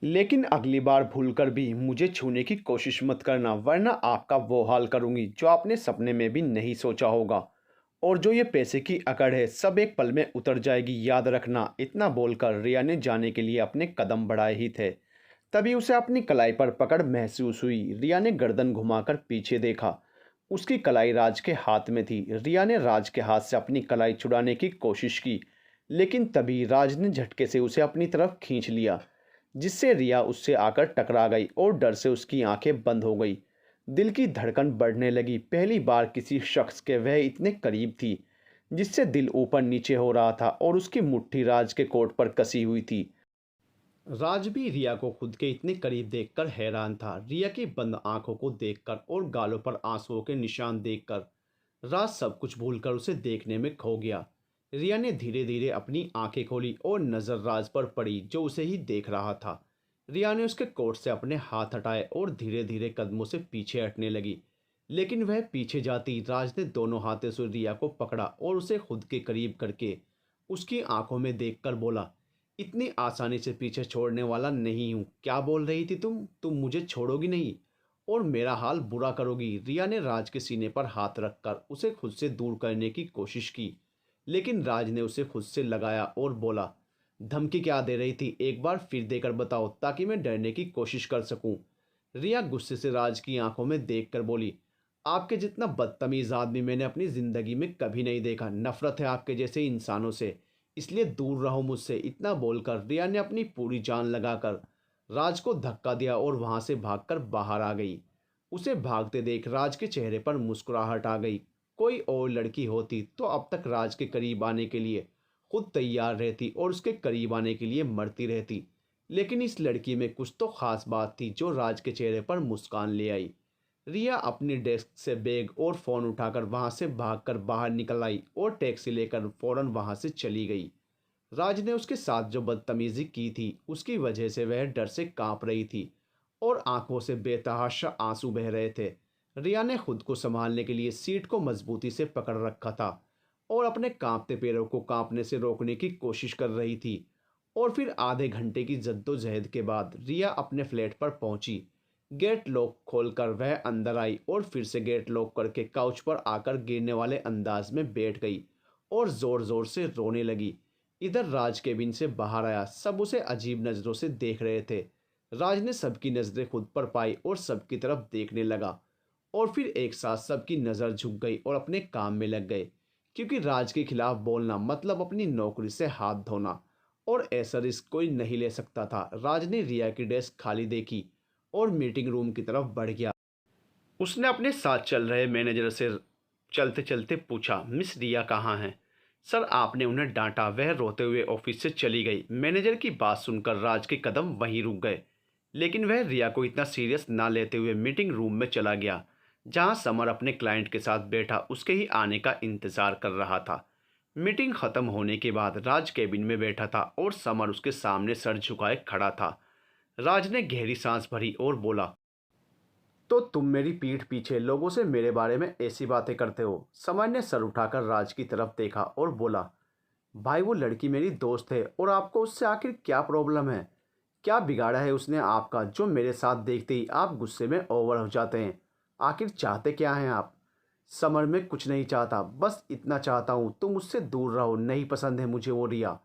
लेकिन अगली बार भूलकर भी मुझे छूने की कोशिश मत करना, वरना आपका वो हाल करूंगी जो आपने सपने में भी नहीं सोचा होगा। और जो ये पैसे की अकड़ है, सब एक पल में उतर जाएगी, याद रखना। इतना बोलकर रिया ने जाने के लिए अपने कदम बढ़ाए ही थे, तभी उसे अपनी कलाई पर पकड़ महसूस हुई। रिया ने गर्दन घुमाकर पीछे देखा। उसकी कलाई राज के हाथ में थी। रिया ने राज के हाथ से अपनी कलाई छुड़ाने की कोशिश की, लेकिन तभी राज ने झटके से उसे अपनी तरफ खींच लिया, जिससे रिया उससे आकर टकरा गई और डर से उसकी आंखें बंद हो गई। दिल की धड़कन बढ़ने लगी। पहली बार किसी शख्स के वह इतने करीब थी, जिससे दिल ऊपर नीचे हो रहा था, और उसकी मुट्ठी राज के कोट पर कसी हुई थी। राज भी रिया को खुद के इतने करीब देखकर हैरान था। रिया की बंद आंखों को देखकर और गालों पर आंसुओं के निशान देखकर राज सब कुछ भूलकर उसे देखने में खो गया। रिया ने धीरे धीरे अपनी आंखें खोली और नजर राज पर पड़ी, जो उसे ही देख रहा था। रिया ने उसके कोट से अपने हाथ हटाए और धीरे धीरे कदमों से पीछे हटने लगी, लेकिन वह पीछे जाती राज ने दोनों हाथों से रिया को पकड़ा और उसे खुद के करीब करके उसकी आंखों में देखकर बोला, इतनी आसानी से पीछे छोड़ने वाला नहीं हूं। क्या बोल रही थी तुम मुझे छोड़ोगी नहीं और मेरा हाल बुरा करोगी। रिया ने राज के सीने पर हाथ रखकर उसे खुद से दूर करने की कोशिश की, लेकिन राज ने उसे खुद से लगाया और बोला, धमकी क्या दे रही थी, एक बार फिर देकर बताओ ताकि मैं डरने की कोशिश कर सकूं। रिया गुस्से से राज की आंखों में देखकर बोली, आपके जितना बदतमीज आदमी मैंने अपनी जिंदगी में कभी नहीं देखा। नफरत है आपके जैसे इंसानों से, इसलिए दूर रहो मुझसे। इतना बोलकर रिया ने अपनी पूरी जान लगाकर राज को धक्का दिया और वहां से भागकर बाहर आ गई। उसे भागते देख राज के चेहरे पर मुस्कुराहट आ गई। कोई और लड़की होती तो अब तक राज के करीब आने के लिए खुद तैयार रहती और उसके करीब आने के लिए मरती रहती, लेकिन इस लड़की में कुछ तो खास बात थी जो राज के चेहरे पर मुस्कान ले आई। रिया अपनी डेस्क से बैग और फ़ोन उठाकर वहां से भागकर बाहर निकल आई और टैक्सी लेकर फौरन वहां से चली गई। राज ने उसके साथ जो बदतमीजी की थी, उसकी वजह से वह डर से कांप रही थी और आंखों से बेतहाशा आंसू बह रहे थे। रिया ने खुद को संभालने के लिए सीट को मजबूती से पकड़ रखा था और अपने कांपते पैरों को कांपने से रोकने की कोशिश कर रही थी। और फिर आधे घंटे की जद्दोजहद के बाद रिया अपने फ्लैट पर पहुंची। गेट लॉक खोलकर वह अंदर आई और फिर से गेट लॉक करके काउच पर आकर गिरने वाले अंदाज में बैठ गई और जोर जोर से रोने लगी। इधर राज केबिन से बाहर आया। सब उसे अजीब नज़रों से देख रहे थे। राज ने सबकी नज़रें खुद पर पाई और सबकी तरफ देखने लगा, और फिर एक साथ सबकी नज़र झुक गई और अपने काम में लग गए, क्योंकि राज के खिलाफ बोलना मतलब अपनी नौकरी से हाथ धोना, और ऐसा रिस्क कोई नहीं ले सकता था। राज ने रिया की डेस्क खाली देखी और मीटिंग रूम की तरफ बढ़ गया। उसने अपने साथ चल रहे मैनेजर से चलते चलते पूछा, मिस रिया कहाँ हैं? सर, आपने उन्हें डांटा। वह रोते हुए ऑफिस से चली गई। मैनेजर की बात सुनकर राज के कदम वहीं रुक गए, लेकिन वह रिया को इतना सीरियस ना लेते हुए मीटिंग रूम में चला गया, जहां समर अपने क्लाइंट के साथ बैठा उसके ही आने का इंतजार कर रहा था। मीटिंग खत्म होने के बाद राज केबिन में बैठा था और समर उसके सामने सर झुकाए खड़ा था। राज ने गहरी सांस भरी और बोला, तो तुम मेरी पीठ पीछे लोगों से मेरे बारे में ऐसी बातें करते हो? समर ने सर उठाकर राज की तरफ देखा और बोला, भाई वो लड़की मेरी दोस्त है और आपको उससे आखिर क्या प्रॉब्लम है? क्या बिगाड़ा है उसने आपका जो मेरे साथ देखते ही आप गुस्से में ओवर हो जाते हैं? आखिर चाहते क्या हैं आप? समर, में कुछ नहीं चाहता, बस इतना चाहता हूँ तुम उससे दूर रहो। नहीं पसंद है मुझे वो रिया।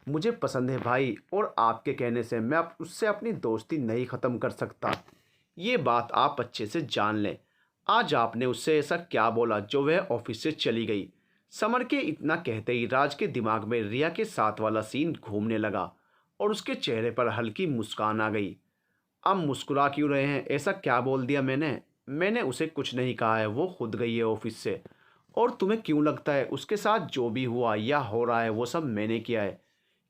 मुझे पसंद है भाई, और आपके कहने से मैं उससे अपनी दोस्ती नहीं ख़त्म कर सकता। ये बात आप अच्छे से जान लें। आज आपने उससे ऐसा क्या बोला जो वह ऑफिस से चली गई? समर के इतना कहते ही राज के दिमाग में रिया के साथ वाला सीन घूमने लगा और उसके चेहरे पर हल्की मुस्कान आ गई। अब मुस्कुरा क्यों रहे हैं? ऐसा क्या बोल दिया मैंने उसे कुछ नहीं कहा है, वो खुद गई है ऑफिस से। और तुम्हें क्यों लगता है उसके साथ जो भी हुआ या हो रहा है वो सब मैंने किया है?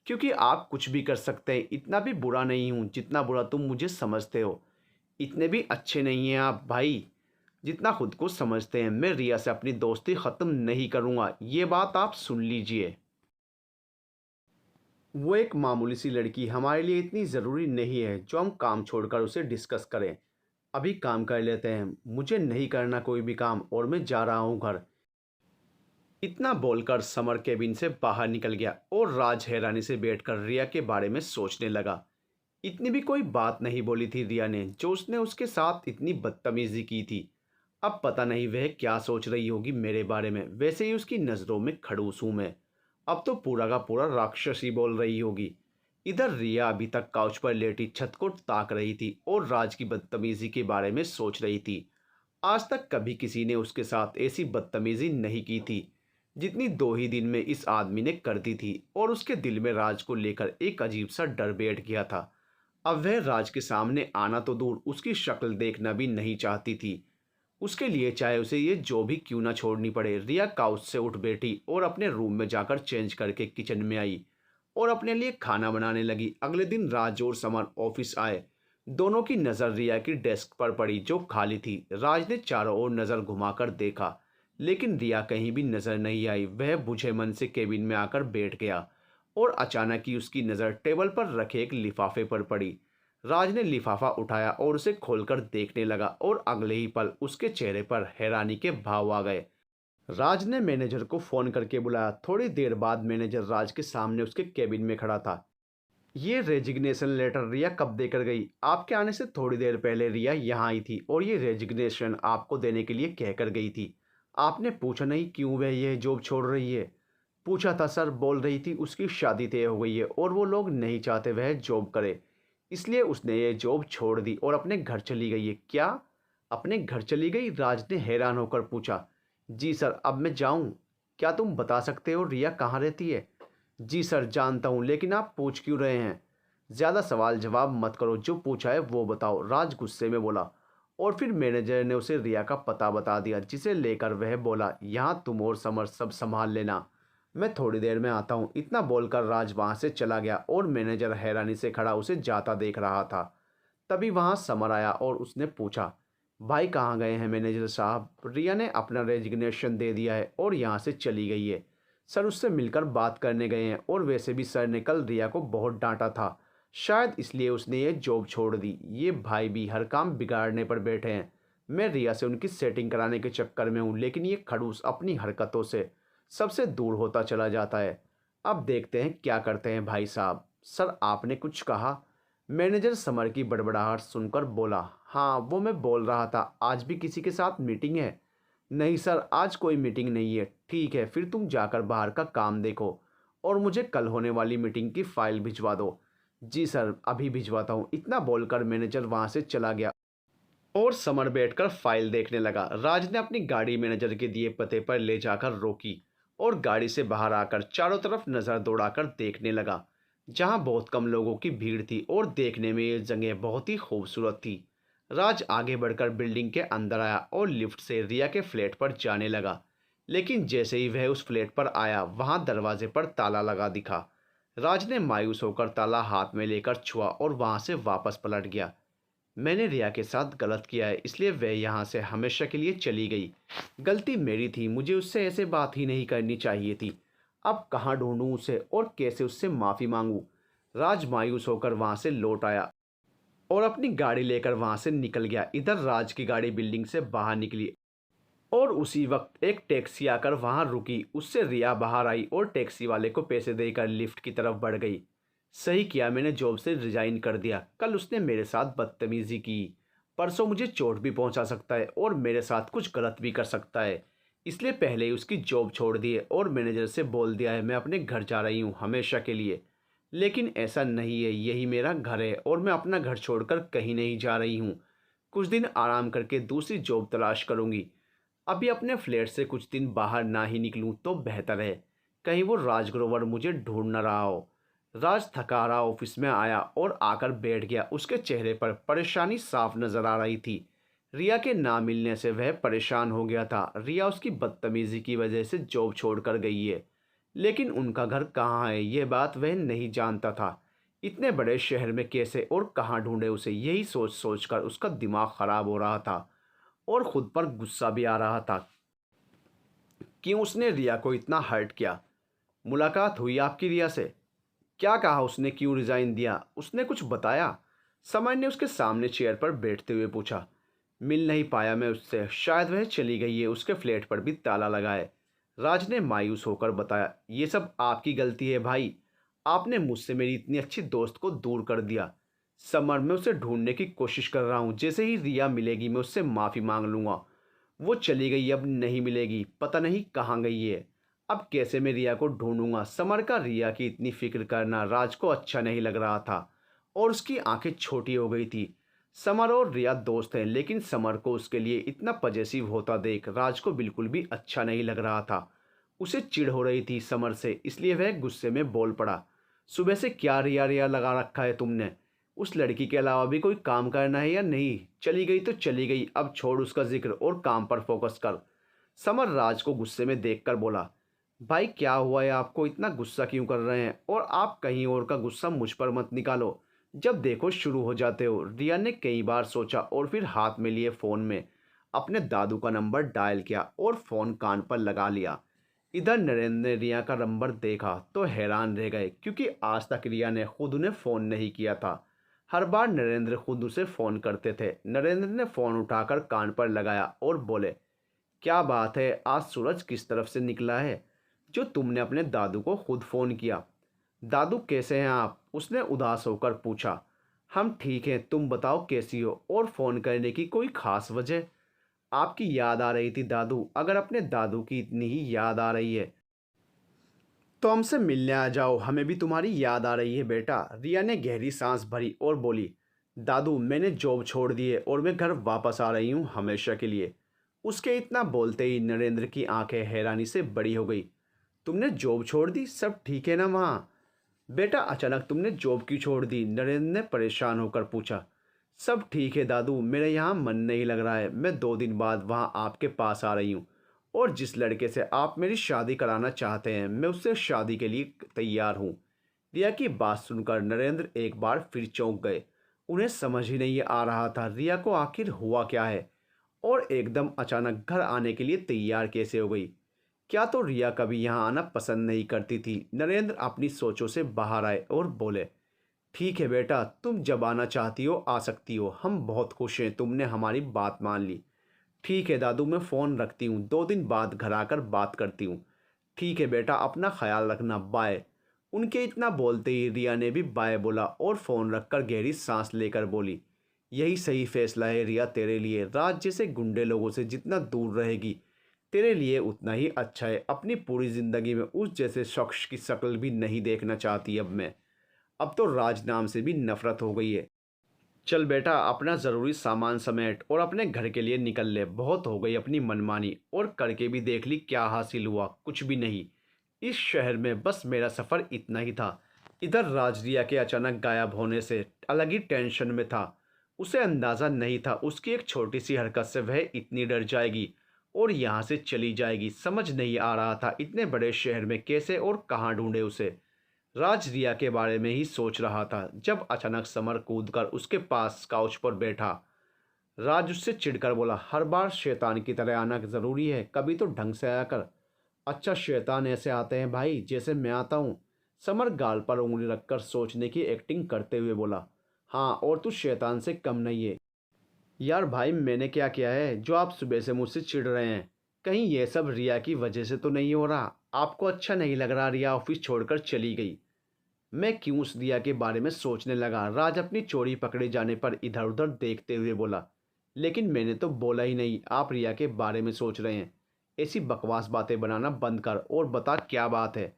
क्योंकि आप कुछ भी कर सकते हैं। इतना भी बुरा नहीं हूँ जितना बुरा तुम मुझे समझते हो। इतने भी अच्छे नहीं हैं आप भाई जितना खुद को समझते हैं। मैं रिया से अपनी दोस्ती ख़त्म नहीं करूँगा, ये बात आप सुन लीजिए। वो एक मामूली सी लड़की हमारे लिए इतनी ज़रूरी नहीं है जो हम काम छोड़कर उसे डिस्कस करें। अभी काम कर लेते हैं, मुझे नहीं करना कोई भी काम और मैं जा रहा हूँ घर। इतना बोलकर समर केबिन से बाहर निकल गया और राज हैरानी से बैठकर रिया के बारे में सोचने लगा। इतनी भी कोई बात नहीं बोली थी रिया ने जो उसने उसके साथ इतनी बदतमीजी की थी। अब पता नहीं वह क्या सोच रही होगी मेरे बारे में, वैसे ही उसकी नज़रों में खड़ूस हूं मैं। अब तो पूरा का पूरा राक्षस ही बोल रही होगी। इधर रिया अभी तक काउच पर लेटी छत को ताक रही थी और राज की बदतमीजी के बारे में सोच रही थी। आज तक कभी किसी ने उसके साथ ऐसी बदतमीजी नहीं की थी जितनी 2 ही दिन में इस आदमी ने कर दी थी, और उसके दिल में राज को लेकर एक अजीब सा डर बैठ गया था। अब वह राज के सामने आना तो दूर, उसकी शक्ल देखना भी नहीं चाहती थी। उसके लिए चाहे उसे ये जो भी क्यों ना छोड़नी पड़े। रिया काउच से उठ बैठी और अपने रूम में जाकर चेंज करके किचन में आई और अपने लिए खाना बनाने लगी। अगले दिन राज और समर ऑफिस आए। दोनों की नज़र रिया की डेस्क पर पड़ी जो खाली थी। राज ने चारों ओर नज़र घुमाकर देखा, लेकिन रिया कहीं भी नज़र नहीं आई। वह बुझे मन से केबिन में आकर बैठ गया और अचानक ही उसकी नज़र टेबल पर रखे एक लिफाफे पर पड़ी। राज ने लिफाफा उठाया और उसे खोलकर देखने लगा और अगले ही पल उसके चेहरे पर हैरानी के भाव आ गए। राज ने मैनेजर को फोन करके बुलाया। थोड़ी देर बाद मैनेजर राज के सामने उसके केबिन में खड़ा था। ये रेजिग्नेशन लेटर रिया कब देकर गई? आपके आने से थोड़ी देर पहले रिया यहाँ आई थी और ये रेजिग्नेशन आपको देने के लिए कहकर गई थी। आपने पूछा नहीं क्यों वह ये जॉब छोड़ रही है? पूछा था सर, बोल रही थी उसकी शादी तय हो गई है और वो लोग नहीं चाहते वह जॉब करे, इसलिए उसने ये जॉब छोड़ दी और अपने घर चली गई है। क्या अपने घर चली गई? राज ने हैरान होकर पूछा। जी सर, अब मैं जाऊं? क्या तुम बता सकते हो रिया कहाँ रहती है? जी सर जानता हूँ, लेकिन आप पूछ क्यों रहे हैं? ज़्यादा सवाल जवाब मत करो, जो पूछा है वो बताओ, राज गुस्से में बोला। और फिर मैनेजर ने उसे रिया का पता बता दिया, जिसे लेकर वह बोला, यहाँ तुम और समर सब संभाल लेना, मैं थोड़ी देर में आता हूँ। इतना बोलकर राज वहाँ से चला गया और मैनेजर हैरानी से खड़ा उसे जाता देख रहा था। तभी वहाँ समर आया और उसने पूछा, भाई कहाँ गए हैं मैनेजर साहब? रिया ने अपना रेजिग्नेशन दे दिया है और यहाँ से चली गई है। सर उससे मिलकर बात करने गए हैं, और वैसे भी सर ने कल रिया को बहुत डांटा था, शायद इसलिए उसने ये जॉब छोड़ दी। ये भाई भी हर काम बिगाड़ने पर बैठे हैं। मैं रिया से उनकी सेटिंग कराने के चक्कर में हूँ, लेकिन ये खड़ूस अपनी हरकतों से सबसे दूर होता चला जाता है। अब देखते हैं क्या करते हैं भाई साहब। सर आपने कुछ कहा? मैनेजर समर की बड़बड़ाहट सुनकर बोला, हाँ वो मैं बोल रहा था, आज भी किसी के साथ मीटिंग है? नहीं सर, आज कोई मीटिंग नहीं है। ठीक है, फिर तुम जाकर बाहर का काम देखो और मुझे कल होने वाली मीटिंग की फाइल भिजवा दो। जी सर, अभी भिजवाता हूँ। इतना बोलकर मैनेजर वहाँ से चला गया और समर बैठकर फाइल देखने लगा। राज ने अपनी गाड़ी मैनेजर के दिए पते पर ले जाकर रोकी और गाड़ी से बाहर आकर चारों तरफ नज़र दौड़ाकर देखने लगा। जहां बहुत कम लोगों की भीड़ थी और देखने में ये जगह बहुत ही खूबसूरत थी। राज आगे बढ़कर बिल्डिंग के अंदर आया और लिफ्ट से रिया के फ्लैट पर जाने लगा, लेकिन जैसे ही वह उस फ्लैट पर आया वहां दरवाजे पर ताला लगा दिखा। राज ने मायूस होकर ताला हाथ में लेकर छुआ और वहां से वापस पलट गया। मैंने रिया के साथ गलत किया है, इसलिए वह यहाँ से हमेशा के लिए चली गई। गलती मेरी थी, मुझे उससे ऐसे बात ही नहीं करनी चाहिए थी। अब कहाँ ढूंढूं उसे और कैसे उससे माफ़ी मांगूं? राज मायूस होकर वहाँ से लौट आया और अपनी गाड़ी लेकर वहाँ से निकल गया। इधर राज की गाड़ी बिल्डिंग से बाहर निकली और उसी वक्त एक टैक्सी आकर वहां रुकी। उससे रिया बाहर आई और टैक्सी वाले को पैसे देकर लिफ्ट की तरफ बढ़ गई। सही किया, मैंने जॉब से रिजाइन कर दिया। कल उसने मेरे साथ बदतमीजी की, परसों मुझे चोट भी पहुंचा सकता है और मेरे साथ कुछ गलत भी कर सकता है। इसलिए पहले ही उसकी जॉब छोड़ दी है और मैनेजर से बोल दिया है मैं अपने घर जा रही हूँ हमेशा के लिए। लेकिन ऐसा नहीं है, यही मेरा घर है और मैं अपना घर छोड़कर कहीं नहीं जा रही हूँ। कुछ दिन आराम करके दूसरी जॉब तलाश करूँगी। अभी अपने फ्लैट से कुछ दिन बाहर ना ही निकलूं तो बेहतर है, कहीं वो राज ग्रोवर मुझे ढूंढ न रहा हो। राज थका रहा ऑफिस में आया और आकर बैठ गया। उसके चेहरे पर परेशानी साफ नजर आ रही थी। रिया के ना मिलने से वह परेशान हो गया था। रिया उसकी बदतमीजी की वजह से जॉब छोड़कर गई है, लेकिन उनका घर कहाँ है यह बात वह नहीं जानता था। इतने बड़े शहर में कैसे और कहाँ ढूंढे उसे, यही सोच सोचकर उसका दिमाग खराब हो रहा था और खुद पर गुस्सा भी आ रहा था। क्यों उसने रिया को इतना हर्ट किया? मुलाकात हुई आपकी रिया से? क्या कहा उसने, क्यों रिजाइन दिया? उसने कुछ बताया? समय ने उसके सामने चेयर पर बैठते हुए पूछा। मिल नहीं पाया मैं उससे, शायद वह चली गई है, उसके फ्लैट पर भी ताला लगा है। राज ने मायूस होकर बताया। ये सब आपकी गलती है भाई, आपने मुझसे मेरी इतनी अच्छी दोस्त को दूर कर दिया। समर, मैं उसे ढूंढने की कोशिश कर रहा हूँ। जैसे ही रिया मिलेगी मैं उससे माफ़ी मांग लूँगा। वो चली गई, अब नहीं मिलेगी, पता नहीं कहाँ गई है। अब कैसे मैं रिया को ढूंढूंगा। समर का रिया की इतनी फिक्र करना राज को अच्छा नहीं लग रहा था और उसकी आंखें छोटी हो गई थी। समर और रिया दोस्त हैं, लेकिन समर को उसके लिए इतना पजेसिव होता देख राज को बिल्कुल भी अच्छा नहीं लग रहा था। उसे चिढ़ हो रही थी समर से, इसलिए वह गुस्से में बोल पड़ा। सुबह से क्या रिया रिया लगा रखा है तुमने? उस लड़की के अलावा भी कोई काम करना है या नहीं? चली गई तो चली गई, अब छोड़ उसका जिक्र और काम पर फोकस कर। समर राज को गुस्से में देखकर बोला, भाई क्या हुआ है आपको, इतना गुस्सा क्यों कर रहे हैं? और आप कहीं और का गुस्सा मुझ पर मत निकालो, जब देखो शुरू हो जाते हो। रिया ने कई बार सोचा और फिर हाथ में लिए फ़ोन में अपने दादू का नंबर डायल किया और फ़ोन कान पर लगा लिया। इधर नरेंद्र ने रिया का नंबर देखा तो हैरान रह गए, क्योंकि आज तक रिया ने खुद उन्हें फ़ोन नहीं किया था। हर बार नरेंद्र खुद उसे फ़ोन करते थे। नरेंद्र ने फ़ोन उठाकर कान पर लगाया और बोले, क्या बात है, आज सूरज किस तरफ से निकला है जो तुमने अपने दादू को खुद फ़ोन किया? दादू कैसे हैं आप? उसने उदास होकर पूछा। हम ठीक हैं, तुम बताओ कैसी हो, और फ़ोन करने की कोई ख़ास वजह? आपकी याद आ रही थी दादू। अगर अपने दादू की इतनी ही याद आ रही है तो हमसे मिलने आ जाओ, हमें भी तुम्हारी याद आ रही है बेटा। रिया ने गहरी सांस भरी और बोली, दादू मैंने जॉब छोड़ दी है और मैं घर वापस आ रही हूँ हमेशा के लिए। उसके इतना बोलते ही नरेंद्र की आंखें हैरानी से बड़ी हो गई। तुमने जॉब छोड़ दी? सब ठीक है ना वहाँ? बेटा अचानक तुमने जॉब क्यों छोड़ दी? नरेंद्र ने परेशान होकर पूछा। सब ठीक है दादू, मेरे यहाँ मन नहीं लग रहा है। मैं 2 दिन बाद वहाँ आपके पास आ रही हूँ और जिस लड़के से आप मेरी शादी कराना चाहते हैं मैं उससे शादी के लिए तैयार हूँ। रिया की बात सुनकर नरेंद्र एक बार फिर चौंक गए। उन्हें समझ ही नहीं आ रहा था रिया को आखिर हुआ क्या है और एकदम अचानक घर आने के लिए तैयार कैसे हो गई। क्या तो रिया कभी यहाँ आना पसंद नहीं करती थी? नरेंद्र अपनी सोचों से बाहर आए और बोले, ठीक है बेटा, तुम जब आना चाहती हो आ सकती हो, हम बहुत खुश हैं तुमने हमारी बात मान ली। ठीक है दादू, मैं फ़ोन रखती हूँ, 2 दिन बाद घर आकर बात करती हूँ। ठीक है बेटा, अपना ख्याल रखना, बाय। उनके इतना बोलते ही रिया ने भी बाय बोला और फ़ोन रखकर गहरी सांस लेकर बोली, यही सही फैसला है रिया तेरे लिए। राज जैसे गुंडे लोगों से जितना दूर रहेगी तेरे लिए उतना ही अच्छा है। अपनी पूरी ज़िंदगी में उस जैसे शख्स की शक्ल भी नहीं देखना चाहती अब मैं। अब तो राज नाम से भी नफरत हो गई है। चल बेटा, अपना ज़रूरी सामान समेट और अपने घर के लिए निकल ले। बहुत हो गई अपनी मनमानी, और करके भी देख ली क्या हासिल हुआ? कुछ भी नहीं। इस शहर में बस मेरा सफ़र इतना ही था। इधर राजरिया के अचानक गायब होने से अलग ही टेंशन में था। उसे अंदाज़ा नहीं था उसकी एक छोटी सी हरकत से वह इतनी डर जाएगी और यहाँ से चली जाएगी। समझ नहीं आ रहा था इतने बड़े शहर में कैसे और कहाँ ढूंढे उसे। राज रिया के बारे में ही सोच रहा था जब अचानक समर कूदकर उसके पास काउच पर बैठा। राज उससे चिढ़कर बोला, हर बार शैतान की तरह आना ज़रूरी है? कभी तो ढंग से आया कर। अच्छा, शैतान ऐसे आते हैं भाई जैसे मैं आता हूँ? समर गाल पर उंगली रखकर सोचने की एक्टिंग करते हुए बोला, हाँ, और तू शैतान से कम नहीं है। यार भाई, मैंने क्या किया है जो आप सुबह से मुझसे चिढ़ रहे हैं? कहीं यह सब रिया की वजह से तो नहीं हो रहा? आपको अच्छा नहीं लग रहा रिया ऑफिस छोड़कर चली गई? मैं क्यों उस दिया के बारे में सोचने लगा। राज अपनी चोरी पकड़े जाने पर इधर उधर देखते हुए बोला, लेकिन मैंने तो बोला ही नहीं आप रिया के बारे में सोच रहे हैं। ऐसी बकवास बातें बनाना बंद कर और बता क्या बात है।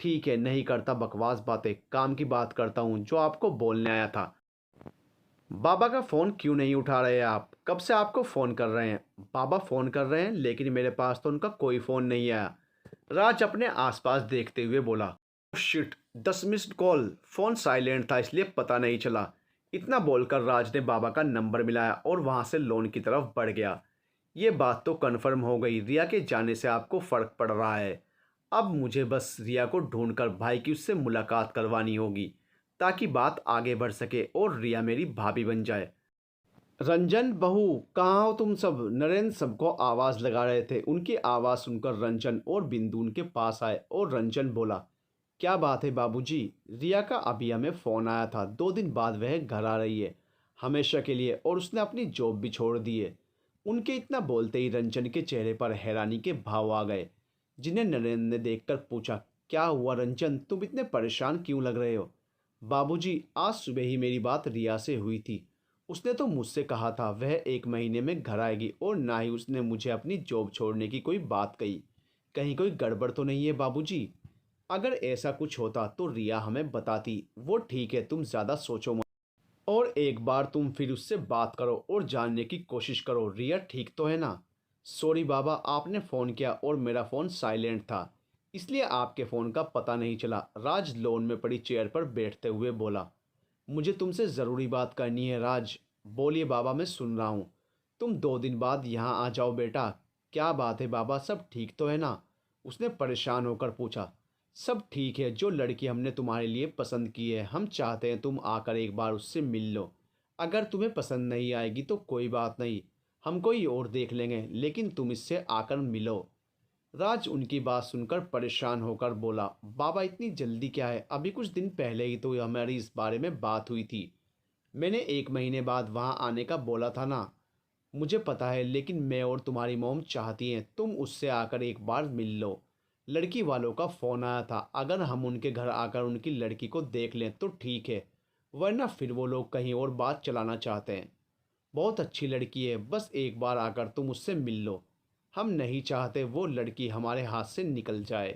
ठीक है, नहीं करता बकवास बातें, काम की बात करता हूँ जो आपको बोलने आया था। बाबा का फ़ोन क्यों नहीं उठा रहे आप? कब से आपको फ़ोन कर रहे हैं? बाबा फ़ोन कर रहे हैं लेकिन मेरे पास तो उनका कोई फ़ोन नहीं आया। राज अपने आसपास देखते हुए बोला, shit, 10 missed call. Phone silent था इसलिए पता नहीं चला। इतना बोलकर राज ने बाबा का नंबर मिलाया और वहां से लोन की तरफ बढ़ गया। ये बात तो कन्फर्म हो गई, रिया के जाने से आपको फ़र्क पड़ रहा है। अब मुझे बस रिया को ढूंढकर भाई की उससे मुलाकात करवानी होगी ताकि बात आगे बढ़ सके और रिया मेरी भाभी बन जाए। रंजन बहू, कहाँ हो तुम सब? नरेंद्र सबको आवाज़ लगा रहे थे। उनकी आवाज़ सुनकर रंजन और बिंदु उनके पास आए और रंजन बोला, क्या बात है बाबूजी? रिया का अभी हमें फ़ोन आया था, 2 दिन बाद वह घर आ रही है हमेशा के लिए, और उसने अपनी जॉब भी छोड़ दी है। उनके इतना बोलते ही रंजन के चेहरे पर हैरानी के भाव आ गए, जिन्हें नरेंद्र ने देखकर पूछा, क्या हुआ रंजन, तुम इतने परेशान क्यों लग रहे हो? बाबूजी, आज सुबह ही मेरी बात रिया से हुई थी। उसने तो मुझसे कहा था वह 1 महीने में घर आएगी और ना ही उसने मुझे अपनी जॉब छोड़ने की कोई बात कही। कहीं कोई गड़बड़ तो नहीं है बाबूजी? अगर ऐसा कुछ होता तो रिया हमें बताती। वो ठीक है, तुम ज़्यादा सोचो मत। और एक बार तुम फिर उससे बात करो और जानने की कोशिश करो रिया ठीक तो है ना। सॉरी बाबा, आपने फ़ोन किया और मेरा फ़ोन साइलेंट था, इसलिए आपके फ़ोन का पता नहीं चला। राज लॉन में पड़ी चेयर पर बैठते हुए बोला। मुझे तुमसे ज़रूरी बात करनी है राज। बोलिए बाबा, मैं सुन रहा हूँ। तुम 2 दिन बाद यहाँ आ जाओ बेटा। क्या बात है बाबा, सब ठीक तो है ना? उसने परेशान होकर पूछा। सब ठीक है, जो लड़की हमने तुम्हारे लिए पसंद की है हम चाहते हैं तुम आकर एक बार उससे मिल लो। अगर तुम्हें पसंद नहीं आएगी तो कोई बात नहीं, हम कोई और देख लेंगे, लेकिन तुम इससे आकर मिलो। राज उनकी बात सुनकर परेशान होकर बोला, बाबा इतनी जल्दी क्या है? अभी कुछ दिन पहले ही तो हमारी इस बारे में बात हुई थी। मैंने 1 महीने बाद वहाँ आने का बोला था ना। मुझे पता है, लेकिन मैं और तुम्हारी मोम चाहती हैं तुम उससे आकर एक बार मिल लो। लड़की वालों का फ़ोन आया था, अगर हम उनके घर आकर उनकी लड़की को देख लें तो ठीक है, वरना फिर वो लोग कहीं और बात चलाना चाहते हैं। बहुत अच्छी लड़की है, बस एक बार आकर तुम उससे मिल लो। हम नहीं चाहते वो लड़की हमारे हाथ से निकल जाए।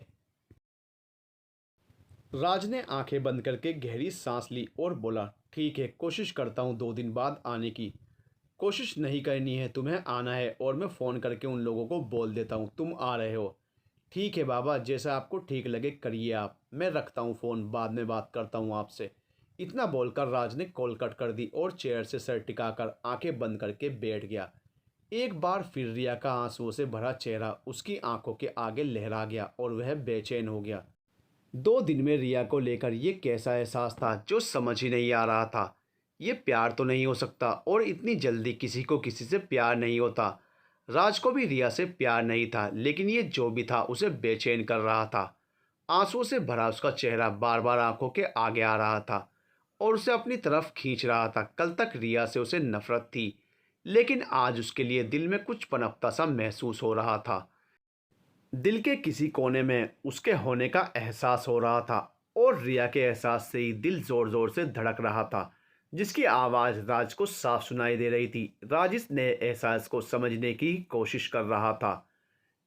राज ने आंखें बंद करके गहरी सांस ली और बोला, ठीक है, कोशिश करता हूँ 2 दिन बाद आने की। कोशिश नहीं करनी है, तुम्हें आना है और मैं फ़ोन करके उन लोगों को बोल देता हूँ तुम आ रहे हो। ठीक है बाबा, जैसा आपको ठीक लगे करिए आप। मैं रखता हूँ फ़ोन, बाद में बात करता हूँ आपसे। इतना बोलकर राज ने कॉल कट कर दी और चेयर से सर टिकाकर आंखें बंद करके बैठ गया। एक बार फिर रिया का आंसुओं से भरा चेहरा उसकी आंखों के आगे लहरा गया और वह बेचैन हो गया। 2 दिन में रिया को लेकर ये कैसा एहसास था जो समझ ही नहीं आ रहा था। ये प्यार तो नहीं हो सकता और इतनी जल्दी किसी को किसी से प्यार नहीं होता। राज को भी रिया से प्यार नहीं था, लेकिन ये जो भी था उसे बेचैन कर रहा था। आंसुओं से भरा उसका चेहरा बार बार आंखों के आगे आ रहा था और उसे अपनी तरफ खींच रहा था। कल तक रिया से उसे नफरत थी, लेकिन आज उसके लिए दिल में कुछ पनपता सा महसूस हो रहा था। दिल के किसी कोने में उसके होने का एहसास हो रहा था और रिया के एहसास से ही दिल जोर जोर से धड़क रहा था, जिसकी आवाज़ राज को साफ सुनाई दे रही थी। राज इस नए एहसास को समझने की कोशिश कर रहा था।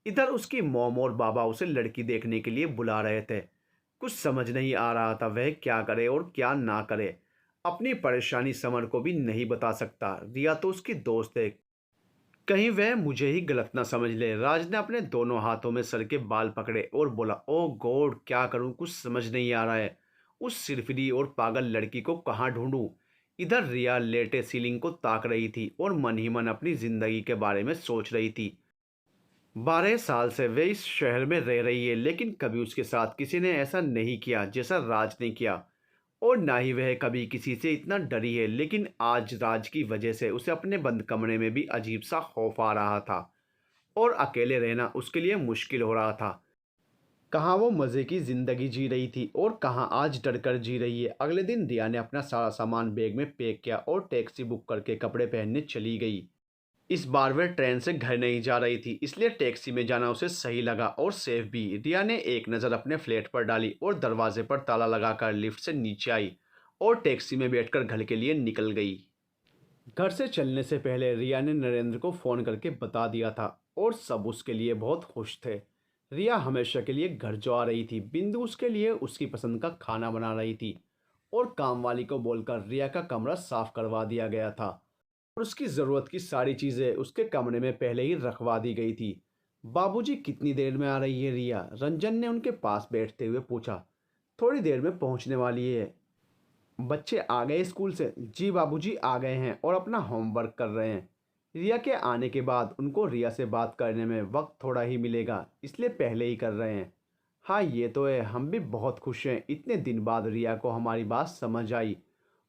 इधर उसकी मॉम और बाबा उसे लड़की देखने के लिए बुला रहे थे। कुछ समझ नहीं आ रहा था वह क्या करे और क्या ना करे। अपनी परेशानी समर को भी नहीं बता सकता, रिया तो उसकी दोस्त है। कहीं वह मुझे ही गलत ना समझ ले। राज ने अपने दोनों हाथों में सर के बाल पकड़े और बोला, ओ गॉड, क्या करूं, कुछ समझ नहीं आ रहा है। उस सिरफिरी और पागल लड़की को कहाँ ढूंढूं? इधर रिया लेटे सीलिंग को ताक रही थी और मन ही मन अपनी जिंदगी के बारे में सोच रही थी। 12 साल से वे इस शहर में रह रही है, लेकिन कभी उसके साथ किसी ने ऐसा नहीं किया जैसा राज ने किया, और ना ही वह कभी किसी से इतना डरी है। लेकिन आज राज की वजह से उसे अपने बंद कमरे में भी अजीब सा खौफ आ रहा था और अकेले रहना उसके लिए मुश्किल हो रहा था। कहाँ वो मज़े की ज़िंदगी जी रही थी और कहाँ आज डर कर जी रही है। अगले दिन रिया ने अपना सारा सामान बैग में पैक किया और टैक्सी बुक करके कपड़े पहनने चली गई। इस बार वह ट्रेन से घर नहीं जा रही थी, इसलिए टैक्सी में जाना उसे सही लगा और सेफ भी। रिया ने एक नज़र अपने फ्लैट पर डाली और दरवाजे पर ताला लगाकर लिफ्ट से नीचे आई और टैक्सी में बैठकर घर के लिए निकल गई। घर से चलने से पहले रिया ने नरेंद्र को फ़ोन करके बता दिया था और सब उसके लिए बहुत खुश थे। रिया हमेशा के लिए घर जो आ रही थी। बिंदु उसके लिए उसकी पसंद का खाना बना रही थी और कामवाली को बोलकर रिया का कमरा साफ करवा दिया गया था और उसकी ज़रूरत की सारी चीज़ें उसके कमरे में पहले ही रखवा दी गई थी। बाबूजी, कितनी देर में आ रही है रिया? रंजन ने उनके पास बैठते हुए पूछा। थोड़ी देर में पहुंचने वाली है। बच्चे आ गए स्कूल से? जी बाबूजी, आ गए हैं और अपना होमवर्क कर रहे हैं। रिया के आने के बाद उनको रिया से बात करने में वक्त थोड़ा ही मिलेगा, इसलिए पहले ही कर रहे हैं। हाँ ये तो है, हम भी बहुत खुश हैं। इतने दिन बाद रिया को हमारी बात समझ आई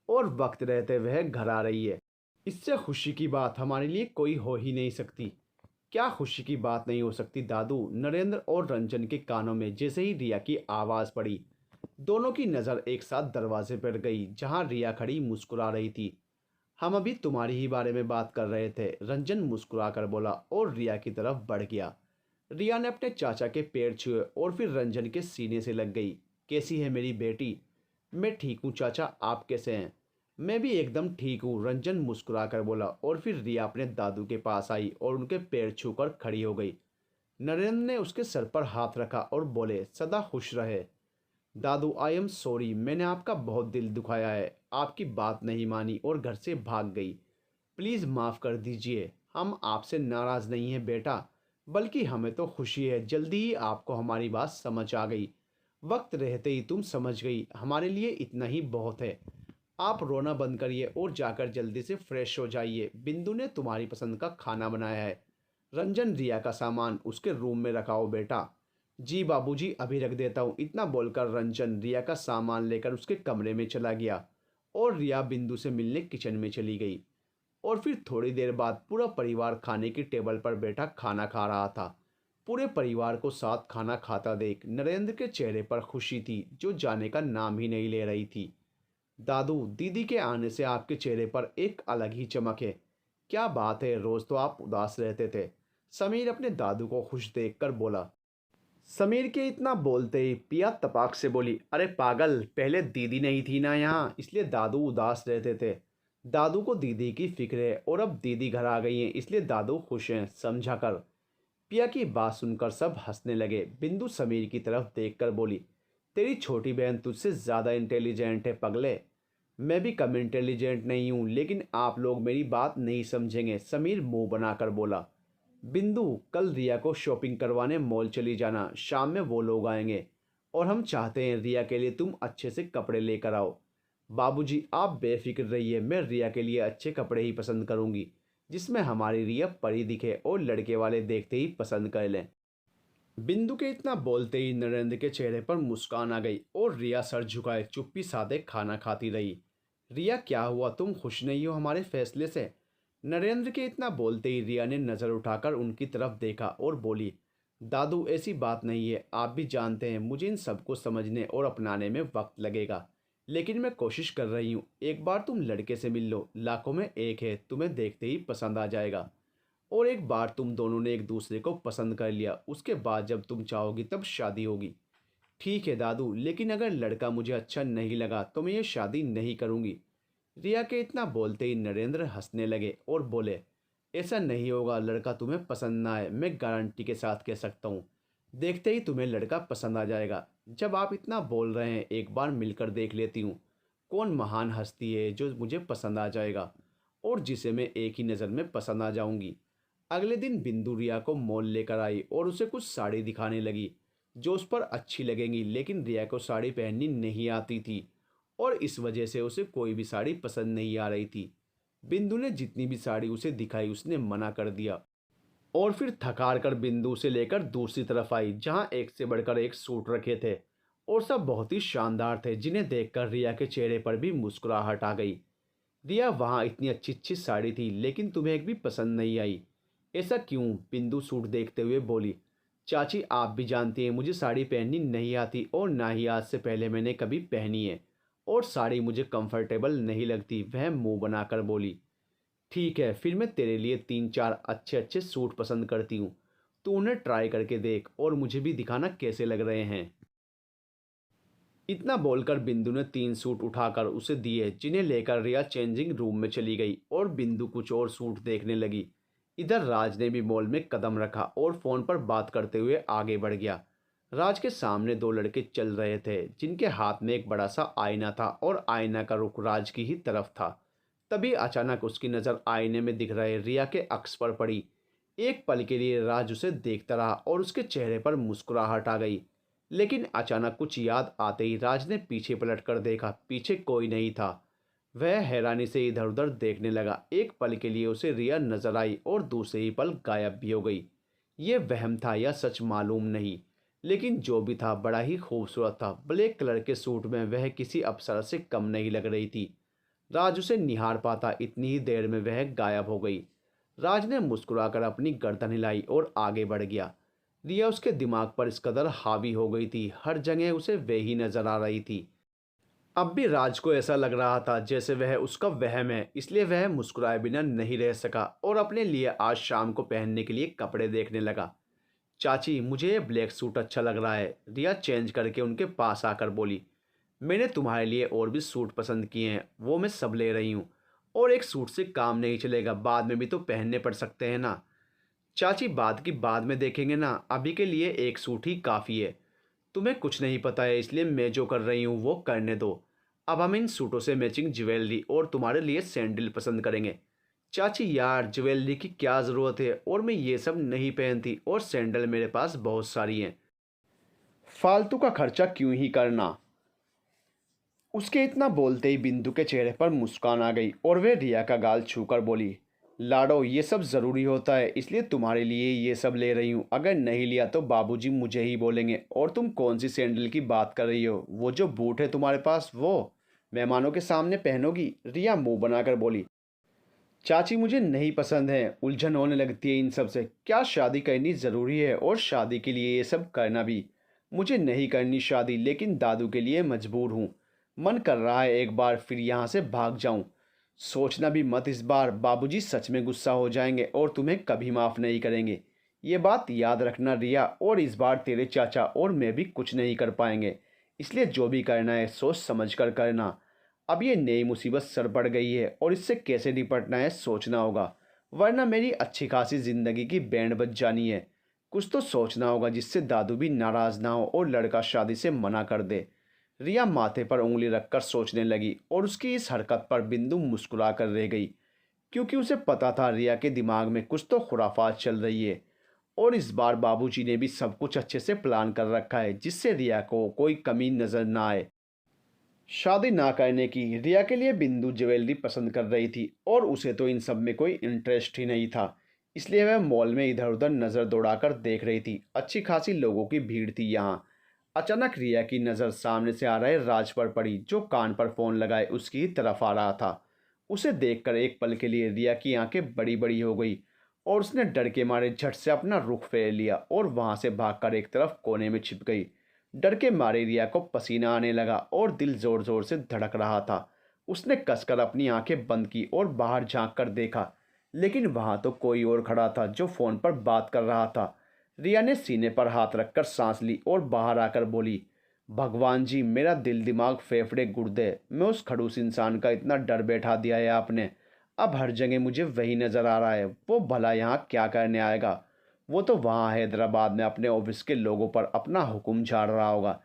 और वक्त रहते वह घर आ रही है। इससे खुशी की बात हमारे लिए कोई हो ही नहीं सकती। क्या खुशी की बात नहीं हो सकती दादू? नरेंद्र और रंजन के कानों में जैसे ही रिया की आवाज़ पड़ी, दोनों की नज़र एक साथ दरवाजे पर गई जहां रिया खड़ी मुस्कुरा रही थी। हम अभी तुम्हारी ही बारे में बात कर रहे थे, रंजन मुस्कुराकर बोला और रिया की तरफ बढ़ गया। रिया ने अपने चाचा के पैर छुए और फिर रंजन के सीने से लग गई। कैसी है मेरी बेटी? मैं ठीक हूँ चाचा, आप कैसे हैं? मैं भी एकदम ठीक हूँ, रंजन मुस्कुराकर बोला और फिर रिया अपने दादू के पास आई और उनके पैर छूकर खड़ी हो गई। नरेंद्र ने उसके सर पर हाथ रखा और बोले, सदा खुश रहे। दादू, आई एम सॉरी, मैंने आपका बहुत दिल दुखाया है। आपकी बात नहीं मानी और घर से भाग गई। प्लीज़ माफ़ कर दीजिए। हम आपसे नाराज़ नहीं हैं बेटा, बल्कि हमें तो खुशी है जल्दी ही आपको हमारी बात समझ आ गई। वक्त रहते ही तुम समझ गई, हमारे लिए इतना ही बहुत है। आप रोना बंद करिए और जाकर जल्दी से फ्रेश हो जाइए। बिंदु ने तुम्हारी पसंद का खाना बनाया है। रंजन, रिया का सामान उसके रूम में रखाओ बेटा। जी बाबूजी, अभी रख देता हूँ। इतना बोलकर रंजन रिया का सामान लेकर उसके कमरे में चला गया और रिया बिंदु से मिलने किचन में चली गई। और फिर थोड़ी देर बाद पूरा परिवार खाने की टेबल पर बैठा खाना खा रहा था। पूरे परिवार को साथ खाना खाता देख नरेंद्र के चेहरे पर खुशी थी जो जाने का नाम ही नहीं ले रही थी। दादू, दीदी के आने से आपके चेहरे पर एक अलग ही चमक है। क्या बात है, रोज तो आप उदास रहते थे। समीर अपने दादू को खुश देखकर बोला। समीर के इतना बोलते ही पिया तपाक से बोली, अरे पागल, पहले दीदी नहीं थी ना यहाँ, इसलिए दादू उदास रहते थे। दादू को दीदी की फिक्र है और अब दीदी घर आ गई हैं, इसलिए दादू खुश हैं, समझा कर। पिया की बात सुनकर सब हंसने लगे। बिंदु समीर की तरफ देखकर बोली, तेरी छोटी बहन तुझसे ज़्यादा इंटेलिजेंट है पगले। मैं भी कम इंटेलिजेंट नहीं हूँ, लेकिन आप लोग मेरी बात नहीं समझेंगे, समीर मुंह बनाकर बोला। बिंदु, कल रिया को शॉपिंग करवाने मॉल चली जाना, शाम में वो लोग आएंगे और हम चाहते हैं रिया के लिए तुम अच्छे से कपड़े लेकर आओ। बाबूजी, आप बेफिक्र रहिए, मैं रिया के लिए अच्छे कपड़े ही पसंद करूंगी जिसमें हमारी रिया परी दिखे और लड़के वाले देखते ही पसंद कर लें। बिंदु के इतना बोलते ही नरेंद्र के चेहरे पर मुस्कान आ गई और रिया सर झुकाए चुप्पी साधे खाना खाती रही। रिया, क्या हुआ, तुम खुश नहीं हो हमारे फैसले से? नरेंद्र के इतना बोलते ही रिया ने नज़र उठाकर उनकी तरफ देखा और बोली, दादू ऐसी बात नहीं है, आप भी जानते हैं मुझे इन सबको समझने और अपनाने में वक्त लगेगा, लेकिन मैं कोशिश कर रही हूँ। एक बार तुम लड़के से मिल लो, लाखों में एक है, तुम्हें देखते ही पसंद आ जाएगा। और एक बार तुम दोनों ने एक दूसरे को पसंद कर लिया, उसके बाद जब तुम चाहोगी तब शादी होगी। ठीक है दादू, लेकिन अगर लड़का मुझे अच्छा नहीं लगा तो मैं ये शादी नहीं करूँगी। रिया के इतना बोलते ही नरेंद्र हंसने लगे और बोले, ऐसा नहीं होगा, लड़का तुम्हें पसंद ना आए, मैं गारंटी के साथ कह सकता हूँ। देखते ही तुम्हें लड़का पसंद आ जाएगा। जब आप इतना बोल रहे हैं, एक बार मिलकर देख लेती हूँ। कौन महान हस्ती है जो मुझे पसंद आ जाएगा और जिसे मैं एक ही नज़र में पसंद आ जाऊंगी। अगले दिन बिंदु रिया को मॉल लेकर आई और उसे कुछ साड़ी दिखाने लगी जो उस पर अच्छी लगेंगी, लेकिन रिया को साड़ी पहननी नहीं आती थी और इस वजह से उसे कोई भी साड़ी पसंद नहीं आ रही थी। बिंदु ने जितनी भी साड़ी उसे दिखाई उसने मना कर दिया और फिर थकार कर बिंदु से लेकर दूसरी तरफ आई जहां एक से बढ़कर एक सूट रखे थे और सब बहुत ही शानदार थे, जिन्हें देखकर रिया के चेहरे पर भी मुस्कुराहट आ गई। रिया, वहाँ इतनी अच्छी अच्छी साड़ी थी लेकिन तुम्हें एक भी पसंद नहीं आई, ऐसा क्यों? बिंदु सूट देखते हुए बोली। चाची, आप भी जानती हैं मुझे साड़ी पहननी नहीं आती और ना ही आज से पहले मैंने कभी पहनी है और साड़ी मुझे कंफर्टेबल नहीं लगती, वह मुंह बनाकर बोली। ठीक है, फिर मैं तेरे लिए तीन चार अच्छे अच्छे सूट पसंद करती हूँ, तू उन्हें ट्राई करके देख और मुझे भी दिखाना कैसे लग रहे हैं। इतना बोलकर बिंदु ने तीन सूट उठाकर उसे दिए, जिन्हें लेकर रिया चेंजिंग रूम में चली गई और बिंदु कुछ और सूट देखने लगी। इधर राज ने भी मॉल में कदम रखा और फोन पर बात करते हुए आगे बढ़ गया। राज के सामने दो लड़के चल रहे थे जिनके हाथ में एक बड़ा सा आईना था और आईना का रुख राज की ही तरफ था। तभी अचानक उसकी नज़र आईने में दिख रहे रिया के अक्स पर पड़ी। एक पल के लिए राज उसे देखता रहा और उसके चेहरे पर मुस्कुराहट आ गई, लेकिन अचानक कुछ याद आते ही राज ने पीछे पलट कर देखा, पीछे कोई नहीं था। वह हैरानी से इधर उधर देखने लगा। एक पल के लिए उसे रिया नजर आई और दूसरे ही पल गायब भी हो गई। ये वहम था या सच मालूम नहीं, लेकिन जो भी था बड़ा ही खूबसूरत था। ब्लैक कलर के सूट में वह किसी अप्सरा से कम नहीं लग रही थी। राज उसे निहार पाता, इतनी ही देर में वह गायब हो गई। राज ने मुस्कुराकर अपनी गर्दन हिलाई और आगे बढ़ गया। रिया उसके दिमाग पर इस कदर हावी हो गई थी, हर जगह उसे वह ही नजर आ रही थी। अब भी राज को ऐसा लग रहा था जैसे वह उसका वहम है, इसलिए वह मुस्कुराए बिना नहीं रह सका और अपने लिए आज शाम को पहनने के लिए कपड़े देखने लगा। चाची, मुझे ये ब्लैक सूट अच्छा लग रहा है, रिया चेंज करके उनके पास आकर बोली। मैंने तुम्हारे लिए और भी सूट पसंद किए हैं, वो मैं सब ले रही हूँ। और एक सूट से काम नहीं चलेगा, बाद में भी तो पहनने पड़ सकते हैं ना। चाची बात की बाद में देखेंगे ना, अभी के लिए एक सूट ही काफ़ी है। तुम्हें कुछ नहीं पता है, इसलिए मैं जो कर रही हूँ वो करने दो। अब हम इन सूटों से मैचिंग ज्वेलरी और तुम्हारे लिए सैंडल पसंद करेंगे। चाची यार, ज्वेलरी की क्या ज़रूरत है, और मैं ये सब नहीं पहनती, और सैंडल मेरे पास बहुत सारी हैं। फालतू का खर्चा क्यों ही करना। उसके इतना बोलते ही बिंदु के चेहरे पर मुस्कान आ गई और वे रिया का गाल छूकर बोली, लाडो ये सब ज़रूरी होता है, इसलिए तुम्हारे लिए ये सब ले रही हूँ। अगर नहीं लिया तो बाबूजी मुझे ही बोलेंगे। और तुम कौन सी सैंडल की बात कर रही हो? वो जो बूट है तुम्हारे पास, वो मेहमानों के सामने पहनोगी? रिया मुंह बनाकर बोली। चाची मुझे नहीं पसंद है, उलझन होने लगती है इन सब से। क्या शादी करनी ज़रूरी है, और शादी के लिए ये सब करना भी? मुझे नहीं करनी शादी, लेकिन दादू के लिए मजबूर हूँ। मन कर रहा है एक बार फिर यहाँ से भाग जाऊँ। सोचना भी मत इस बार, बाबूजी सच में गुस्सा हो जाएंगे और तुम्हें कभी माफ़ नहीं करेंगे। ये बात याद रखना रिया, और इस बार तेरे चाचा और मैं भी कुछ नहीं कर पाएंगे। इसलिए जो भी करना है सोच समझ कर करना। अब ये नई मुसीबत सर पड़ गई है और इससे कैसे निपटना है सोचना होगा, वरना मेरी अच्छी खासी ज़िंदगी की बैंड बज जानी है। कुछ तो सोचना होगा जिससे दादू भी नाराज़ ना हो और लड़का शादी से मना कर दे। रिया माथे पर उंगली रखकर सोचने लगी, और उसकी इस हरकत पर बिंदु मुस्कुरा कर रह गई, क्योंकि उसे पता था रिया के दिमाग में कुछ तो खुराफात चल रही है। और इस बार बाबूजी ने भी सब कुछ अच्छे से प्लान कर रखा है, जिससे रिया को कोई कमी नज़र ना आए। शादी ना करने की रिया के लिए बिंदु ज्वेलरी पसंद कर रही थी, और उसे तो इन सब में कोई इंटरेस्ट ही नहीं था। इसलिए वह मॉल में इधर उधर नज़र दौड़ाकर देख रही थी। अच्छी खासी लोगों की भीड़ थी यहाँ। अचानक रिया की नज़र सामने से आ रहे राज पर पड़ी, जो कान पर फ़ोन लगाए उसकी ही तरफ आ रहा था। उसे देखकर एक पल के लिए रिया की आंखें बड़ी बड़ी हो गई, और उसने डर के मारे झट से अपना रुख फेर लिया और वहां से भागकर एक तरफ कोने में छिप गई। डर के मारे रिया को पसीना आने लगा और दिल जोर जोर से धड़क रहा था। उसने कसकर अपनी आंखें बंद की और बाहर झांक कर देखा, लेकिन वहां तो कोई और खड़ा था जो फोन पर बात कर रहा था। रिया ने सीने पर हाथ रखकर सांस ली और बाहर आकर बोली, भगवान जी, मेरा दिल दिमाग फेफड़े गुर्दे में उस खड़ूस इंसान का इतना डर बैठा दिया है आपने। अब हर जगह मुझे वही नज़र आ रहा है। वो भला यहाँ क्या करने आएगा? वो तो वहाँ हैदराबाद में अपने ऑफिस के लोगों पर अपना हुक्म झाड़ रहा होगा।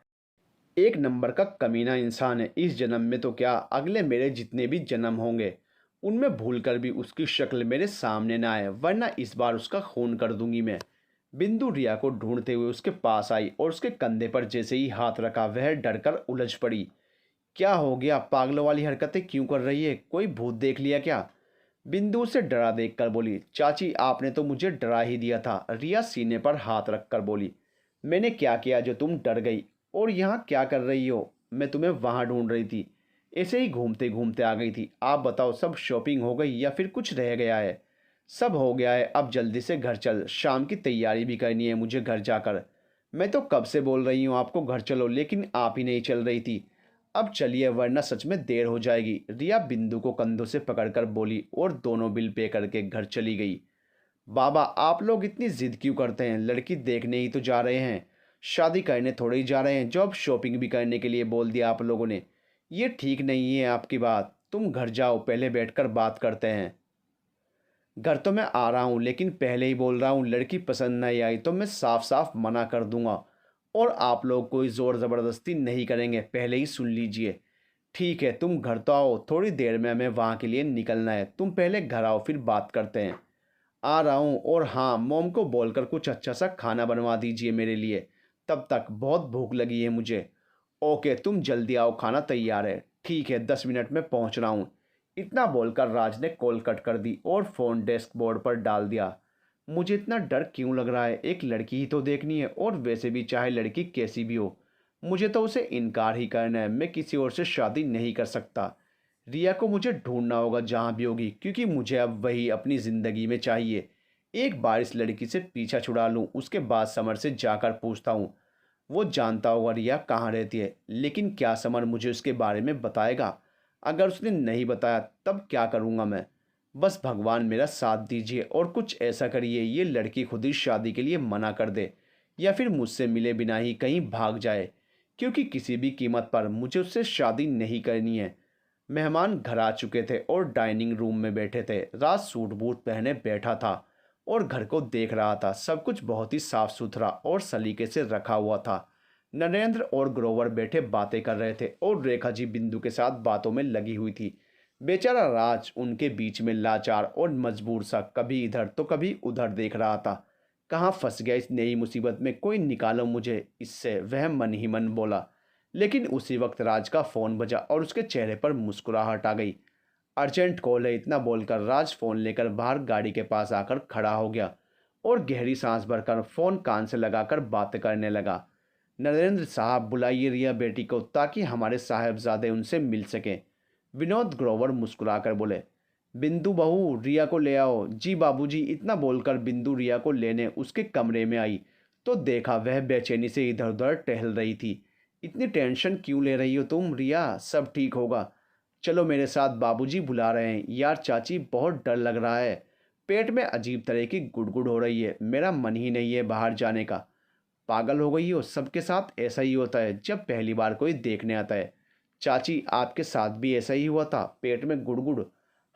एक नंबर का कमीना इंसान है। इस जन्म में तो क्या, अगले मेरे जितने भी जन्म होंगे उनमें भूल कर भी उसकी शक्ल मेरे सामने ना आए, वरना इस बार उसका खून कर दूंगी मैं। बिंदु रिया को ढूंढते हुए उसके पास आई और उसके कंधे पर जैसे ही हाथ रखा वह डरकर उलझ पड़ी। क्या हो गया? पागलों वाली हरकतें क्यों कर रही है? कोई भूत देख लिया क्या? बिंदु उसे डरा देखकर बोली। चाची आपने तो मुझे डरा ही दिया था। रिया सीने पर हाथ रखकर बोली। मैंने क्या किया जो तुम डर गई? और यहाँ क्या कर रही हो? मैं तुम्हें वहाँ ढूंढ रही थी, ऐसे ही घूमते घूमते आ गई थी। आप बताओ, सब शॉपिंग हो गई या फिर कुछ रह गया है? सब हो गया है, अब जल्दी से घर चल, शाम की तैयारी भी करनी है मुझे घर जाकर। मैं तो कब से बोल रही हूँ आपको घर चलो, लेकिन आप ही नहीं चल रही थी। अब चलिए वरना सच में देर हो जाएगी। रिया बिंदु को कंधों से पकड़कर बोली और दोनों बिल पे करके घर चली गई। बाबा आप लोग इतनी जिद क्यों करते हैं? लड़की देखने ही तो जा रहे हैं, शादी करने थोड़े ही जा रहे हैं। जो अब शॉपिंग भी करने के लिए बोल दिया आप लोगों ने, ये ठीक नहीं है आपकी बात। तुम घर जाओ, पहले बैठकर बात करते हैं। घर तो मैं आ रहा हूँ, लेकिन पहले ही बोल रहा हूँ, लड़की पसंद नहीं आई तो मैं साफ साफ मना कर दूंगा। और आप लोग कोई ज़ोर ज़बरदस्ती नहीं करेंगे, पहले ही सुन लीजिए। ठीक है, तुम घर तो आओ, थोड़ी देर में हमें वहाँ के लिए निकलना है। तुम पहले घर आओ, फिर बात करते हैं। आ रहा हूँ। और हाँ, मोम को बोलकर कुछ अच्छा सा खाना बनवा दीजिए मेरे लिए, तब तक बहुत भूख लगी है मुझे। ओके, तुम जल्दी आओ, खाना तैयार है। ठीक है, 10 मिनट में पहुँच रहा हूँ। इतना बोलकर राज ने कॉल कट कर दी और फ़ोन डेस्क बोर्ड पर डाल दिया। मुझे इतना डर क्यों लग रहा है? एक लड़की ही तो देखनी है, और वैसे भी चाहे लड़की कैसी भी हो, मुझे तो उसे इनकार ही करना है। मैं किसी और से शादी नहीं कर सकता। रिया को मुझे ढूंढना होगा जहाँ भी होगी, क्योंकि मुझे अब वही अपनी ज़िंदगी में चाहिए। एक बार इस लड़की से पीछा छुड़ा लूँ, उसके बाद समर से जाकर पूछता हूँ। वो जानता होगा रिया कहाँ रहती है, लेकिन क्या समर मुझे उसके बारे में बताएगा? अगर उसने नहीं बताया तब क्या करूँगा मैं? बस भगवान मेरा साथ दीजिए और कुछ ऐसा करिए ये लड़की खुद ही शादी के लिए मना कर दे, या फिर मुझसे मिले बिना ही कहीं भाग जाए। क्योंकि किसी भी कीमत पर मुझे उससे शादी नहीं करनी है। मेहमान घर आ चुके थे और डाइनिंग रूम में बैठे थे। राज सूट बूट पहने बैठा था और घर को देख रहा था। सब कुछ बहुत ही साफ सुथरा और सलीके से रखा हुआ था। नरेंद्र और ग्रोवर बैठे बातें कर रहे थे और रेखा जी बिंदु के साथ बातों में लगी हुई थी। बेचारा राज उनके बीच में लाचार और मजबूर सा कभी इधर तो कभी उधर देख रहा था। कहाँ फंस गया इस नई मुसीबत में, कोई निकालो मुझे इससे, वह मन ही मन बोला। लेकिन उसी वक्त राज का फ़ोन बजा और उसके चेहरे पर मुस्कुराहट आ गई। अर्जेंट कॉल है, इतना बोलकर राज फ़ोन लेकर बाहर गाड़ी के पास आकर खड़ा हो गया और गहरी सांस भरकर फ़ोन कान से लगाकर बात करने लगा। नरेंद्र साहब, बुलाइए रिया बेटी को ताकि हमारे साहबजादे उनसे मिल सकें। विनोद ग्रोवर मुस्कुराकर बोले। बिंदु बहू, रिया को ले आओ। जी बाबूजी। इतना बोलकर बिंदु रिया को लेने उसके कमरे में आई तो देखा वह बेचैनी से इधर उधर टहल रही थी। इतनी टेंशन क्यों ले रही हो तुम रिया, सब ठीक होगा। चलो मेरे साथ, बाबूजी बुला रहे हैं। यार चाची, बहुत डर लग रहा है। पेट में अजीब तरह की गुड़गुड़ हो रही है। मेरा मन ही नहीं है बाहर जाने का। पागल हो गई हो, सबके साथ ऐसा ही होता है जब पहली बार कोई देखने आता है। चाची, आपके साथ भी ऐसा ही हुआ था, पेट में गुड़गुड़।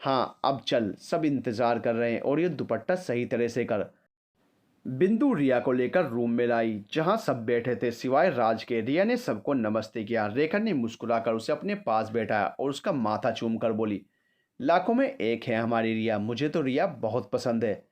हाँ अब चल, सब इंतज़ार कर रहे हैं और ये दुपट्टा सही तरह से कर। बिंदु रिया को लेकर रूम में लाई जहां सब बैठे थे सिवाय राज के। रिया ने सबको नमस्ते किया। रेखा ने मुस्कुराकर उसे अपने पास बैठाया और उसका माथा चूम कर बोली, लाखों में एक है हमारी रिया, मुझे तो रिया बहुत पसंद है।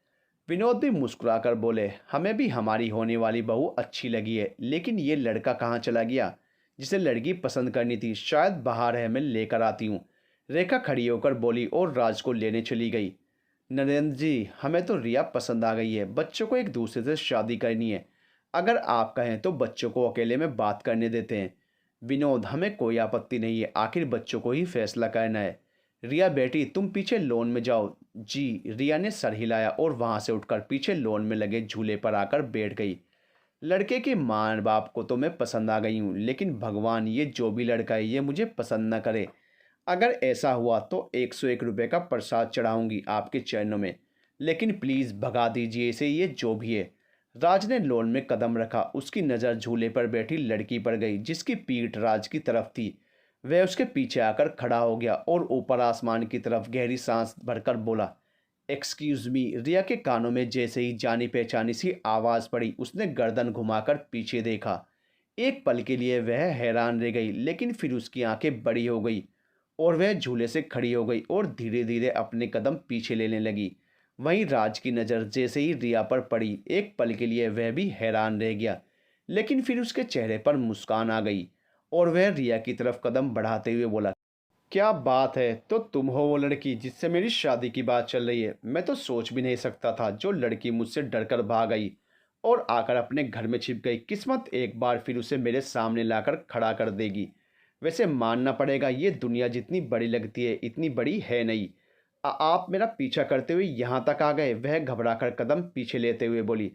विनोद भी मुस्कुराकर बोले, हमें भी हमारी होने वाली बहू अच्छी लगी है, लेकिन ये लड़का कहाँ चला गया जिसे लड़की पसंद करनी थी? शायद बाहर है, मैं लेकर आती हूँ। रेखा खड़ी होकर बोली और राज को लेने चली गई। नरेंद्र जी, हमें तो रिया पसंद आ गई है। बच्चों को एक दूसरे से शादी करनी है। अगर आप कहें तो बच्चों को अकेले में बात करने देते हैं। विनोद, हमें कोई आपत्ति नहीं है, आखिर बच्चों को ही फैसला करना है। रिया बेटी, तुम पीछे लॉन में जाओ। जी। रिया ने सर हिलाया और वहां से उठकर पीछे लॉन में लगे झूले पर आकर बैठ गई। लड़के के माँ बाप को तो मैं पसंद आ गई हूँ, लेकिन भगवान, ये जो भी लड़का है ये मुझे पसंद न करे। अगर ऐसा हुआ तो 101 रुपये का प्रसाद चढ़ाऊंगी आपके चरणों में, लेकिन प्लीज़ भगा दीजिए इसे, ये जो भी है। राज ने लॉन में कदम रखा। उसकी नज़र झूले पर बैठी लड़की पर गई जिसकी पीठ राज की तरफ थी। वह उसके पीछे आकर खड़ा हो गया और ऊपर आसमान की तरफ गहरी सांस भरकर बोला, एक्सक्यूज़ मी। रिया के कानों में जैसे ही जानी पहचानी सी आवाज़ पड़ी, उसने गर्दन घुमाकर पीछे देखा। एक पल के लिए वह हैरान रह गई, लेकिन फिर उसकी आंखें बड़ी हो गई और वह झूले से खड़ी हो गई और धीरे धीरे अपने कदम पीछे लेने लगी। वहीं राज की नज़र जैसे ही रिया पर पड़ी, एक पल के लिए वह भी हैरान रह गया, लेकिन फिर उसके चेहरे पर मुस्कान आ गई और वह रिया की तरफ कदम बढ़ाते हुए बोला, क्या बात है, तो तुम हो वो लड़की जिससे मेरी शादी की बात चल रही है। मैं तो सोच भी नहीं सकता था जो लड़की मुझसे डरकर भाग गई और आकर अपने घर में छिप गई। किस्मत एक बार फिर उसे मेरे सामने लाकर खड़ा कर देगी। वैसे मानना पड़ेगा, ये दुनिया जितनी बड़ी लगती है इतनी बड़ी है नहीं। आप मेरा पीछा करते हुए यहाँ तक आ गए? वह घबराकर कदम पीछे लेते हुए बोली,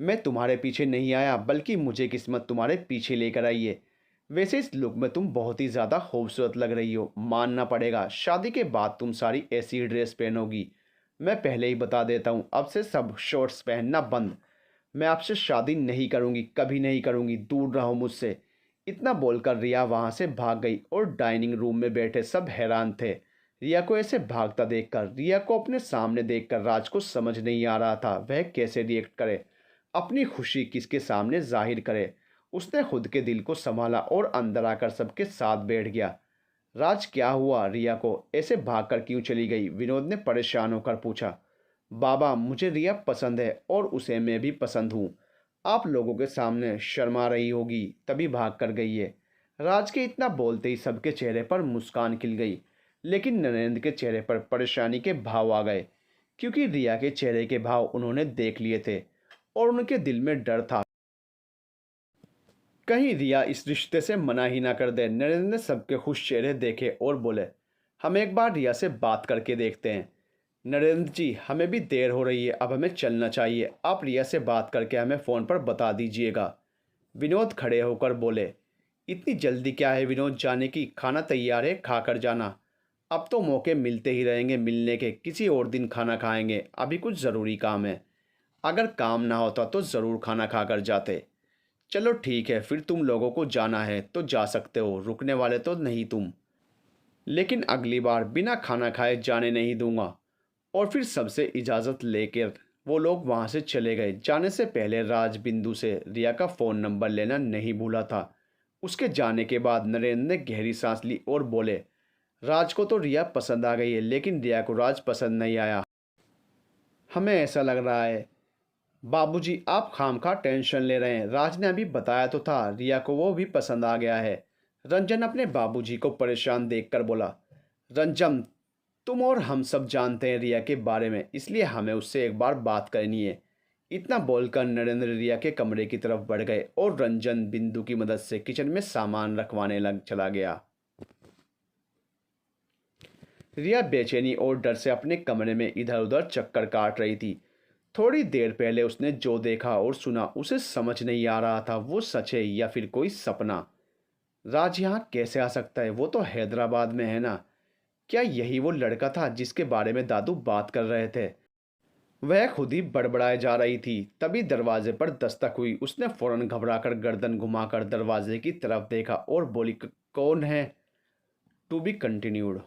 मैं तुम्हारे पीछे नहीं आया, बल्कि मुझे किस्मत तुम्हारे पीछे लेकर आई है। वैसे इस लुक में तुम बहुत ही ज़्यादा खूबसूरत लग रही हो। मानना पड़ेगा, शादी के बाद तुम सारी ऐसी ड्रेस पहनोगी। मैं पहले ही बता देता हूँ, अब से सब शॉर्ट्स पहनना बंद। मैं आपसे शादी नहीं करूँगी, कभी नहीं करूँगी, दूर रहो मुझसे। इतना बोलकर रिया वहाँ से भाग गई और डाइनिंग रूम में बैठे सब हैरान थे। रिया को ऐसे भागता देखकर, रिया को अपने सामने देखकर राज को समझ नहीं आ रहा था वह कैसे रिएक्ट करे, अपनी खुशी किसके सामने जाहिर करे। उसने खुद के दिल को संभाला और अंदर आकर सबके साथ बैठ गया। राज, क्या हुआ? रिया को ऐसे भागकर क्यों चली गई? विनोद ने परेशान होकर पूछा। बाबा, मुझे रिया पसंद है और उसे मैं भी पसंद हूँ। आप लोगों के सामने शर्मा रही होगी तभी भाग कर गई है। राज के इतना बोलते ही सबके चेहरे पर मुस्कान खिल गई, लेकिन नरेंद्र के चेहरे पर परेशानी के भाव आ गए, क्योंकि रिया के चेहरे के भाव उन्होंने देख लिए थे और उनके दिल में डर था कहीं रिया इस रिश्ते से मना ही ना कर दे। नरेंद्र ने सबके खुश चेहरे देखे और बोले, हम एक बार रिया से बात करके देखते हैं। नरेंद्र जी, हमें भी देर हो रही है, अब हमें चलना चाहिए। आप रिया से बात करके हमें फ़ोन पर बता दीजिएगा। विनोद खड़े होकर बोले, इतनी जल्दी क्या है विनोद जाने की? खाना तैयार है, खाकर जाना। अब तो मौके मिलते ही रहेंगे मिलने के, किसी और दिन खाना खाएंगे, अभी कुछ ज़रूरी काम है। अगर काम ना होता तो ज़रूर खाना खाकर जाते। चलो ठीक है, फिर तुम लोगों को जाना है तो जा सकते हो, रुकने वाले तो नहीं तुम। लेकिन अगली बार बिना खाना खाए जाने नहीं दूंगा। और फिर सबसे इजाज़त लेकर वो लोग वहाँ से चले गए। जाने से पहले राज बिंदु से रिया का फ़ोन नंबर लेना नहीं भूला था। उसके जाने के बाद नरेंद्र ने गहरी सांस ली और बोले, राज को तो रिया पसंद आ गई है, लेकिन रिया को राज पसंद नहीं आया। हमें ऐसा लग रहा है। बाबूजी, आप खामखा टेंशन ले रहे हैं। राज ने अभी बताया तो था, रिया को वो भी पसंद आ गया है। रंजन अपने बाबूजी को परेशान देखकर बोला, रंजन, तुम और हम सब जानते हैं रिया के बारे में, इसलिए हमें उससे एक बार बात करनी है। इतना बोलकर नरेंद्र रिया के कमरे की तरफ बढ़ गए और रंजन बिंदु की मदद से किचन में सामान रखवाने लग चला गया। रिया बेचैनी और डर से अपने कमरे में इधर उधर चक्कर काट रही थी। थोड़ी देर पहले उसने जो देखा और सुना उसे समझ नहीं आ रहा था वो सच है या फिर कोई सपना। राज यहाँ कैसे आ सकता है? वो तो हैदराबाद में है ना। क्या यही वो लड़का था जिसके बारे में दादू बात कर रहे थे? वह खुद ही बड़बड़ाए जा रही थी। तभी दरवाजे पर दस्तक हुई। उसने फौरन घबराकर गर्दन घुमाकर दरवाजे की तरफ देखा और बोली, कौन है?" To be continued.